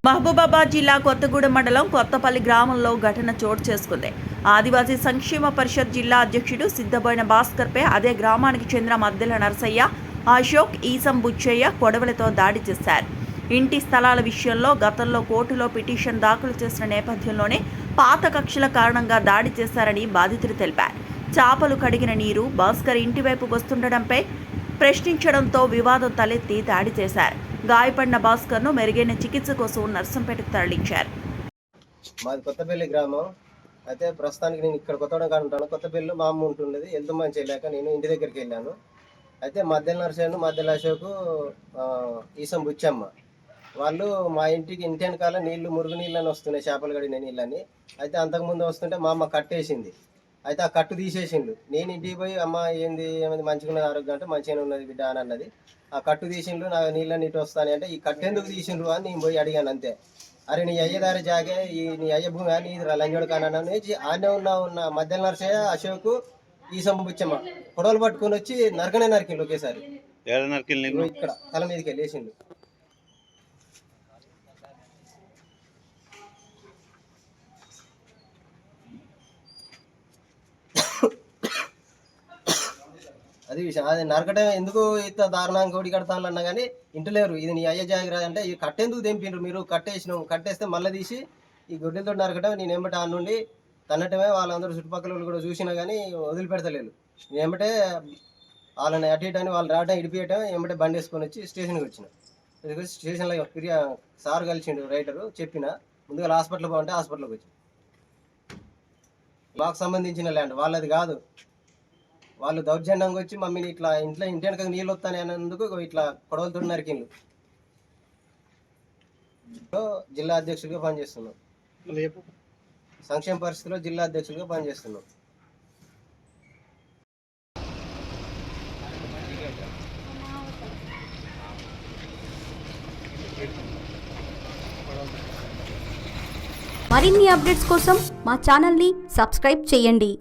మహబూబాబాద్ జిల్లా కొత్తగూడెం మండలం కొత్తపల్లి గ్రామంలో ఘటన చోటు చేసుకుంది. ఆదివాసీ సంక్షేమ పరిషత్ జిల్లా అధ్యక్షుడు సిద్ధబోయిన భాస్కర్పై అదే గ్రామానికి చెందిన మద్దెల నరసయ్య, అశోక్, ఈసం బుచ్చయ్య కొడవలతో దాడి చేశారు. ఇంటి స్థలాల విషయంలో గతంలో కోర్టులో పిటిషన్ దాఖలు చేసిన నేపథ్యంలోనే పాత కక్షల కారణంగా దాడి చేశారని బాధితులు తెలిపారు. చాపలు కడిగిన నీరు భాస్కర్ ఇంటివైపు వస్తుండడంపై ప్రశ్నించడంతో వివాదం తలెత్తి దాడి చేశారు. గాయపడిన భాస్కర్ను మెరుగైన చికిత్స కోసం నర్సంపేటకు తరలించారు. మాది కొత్తపల్లి గ్రామం. అయితే ప్రస్తుతానికి నేను ఇక్కడ కొత్తగూడెం కాడ ఉంటాను. కొత్తపల్లిలో మా అమ్మ ఉంటుండేది. వెళ్తామని చేయలేక నేను ఇంటి దగ్గరికి వెళ్ళాను. అయితే మద్దెల నరసయ్య, మద్దెల అశోక్, ఈసం బుచ్చమ్మ వాళ్ళు మా ఇంటి వెనకాల నీళ్లు మురుగు నీళ్ళని వస్తున్నాయి, చేపలు కడిగిన నీళ్ళని. అయితే అంతకుముందు వస్తుంటే మా అమ్మ కట్టేసింది. అయితే ఆ కట్టు తీసేసిండు. నేను ఇంటికి పోయి అమ్మ ఏమైంది మంచిగా ఉన్నది ఆరోగ్యం అంటే మంచిగానే ఉన్నది బిడ్డ అని అన్నది. ఆ కట్టు తీసిండ్రు, నా నీళ్ళని ఇటు వస్తాను అంటే ఈ కట్టు ఎందుకు తీసిండ్రు అని నేను పోయి అడిగాను. అంతే. అరే నీ అయ్యదారి జాగే నీ అయ్య భూమి అని ఇది లంజోడు కానని ఆనే ఉన్న మద్దెల నరసయ్య, అశోక్, ఈసం బుచ్చమ్మ పొడవలు పట్టుకొని వచ్చి నరికిండు ఒకేసారి. ఇక్కడ తల మీదకి వెళ్ళేసిండు. అది విషయం. అది నరకటం ఎందుకు ఇంత దారుణంగా కోడి కడతాను అన్నా కానీ ఇంటలేరు. ఇది నీ అయ్య జాగ్రత్త అంటే ఈ కట్టెందుకు తెంపిండ్రు మీరు? కట్టేస్తే మళ్ళీ తీసి ఈ గుడ్డలతో నరకటం. నేను ఏమిటే ఆ నుండి తన్నటమే వాళ్ళందరూ చుట్టుపక్కల వాళ్ళు కూడా చూసినా కానీ వదిలిపెడతలేదు. నేను ఏమిటే వాళ్ళని అటు ఇటు అని వాళ్ళు రావడం ఇడిపియటం ఏమిటే బండి వేసుకొని వచ్చి స్టేషన్కి వచ్చిన. స్టేషన్లో సార్ కలిసిండు రైటరు. చెప్పిన ముందుగా హాస్పిటల్కి పోమంటే హాస్పిటల్కి వచ్చి మాకు సంబంధించిన ల్యాండ్ వాళ్ళది కాదు. వాళ్ళు దౌర్జన్యంగా వచ్చి మమ్మీని ఇట్లా ఇంటి వెనక నీళ్ళు వస్తానే అన్నందుకు ఇట్లా పొడవలతో నరికిండ్రు. జిల్లా అధ్యక్షుడిగా పనిచేస్తున్నాం. సంక్షేమ పరిస్థితిలో జిల్లా అధ్యక్షుడిగా పనిచేస్తున్నాం. మరిన్ని అప్డేట్స్ కోసం మా ఛానల్ని సబ్స్క్రైబ్ చేయండి.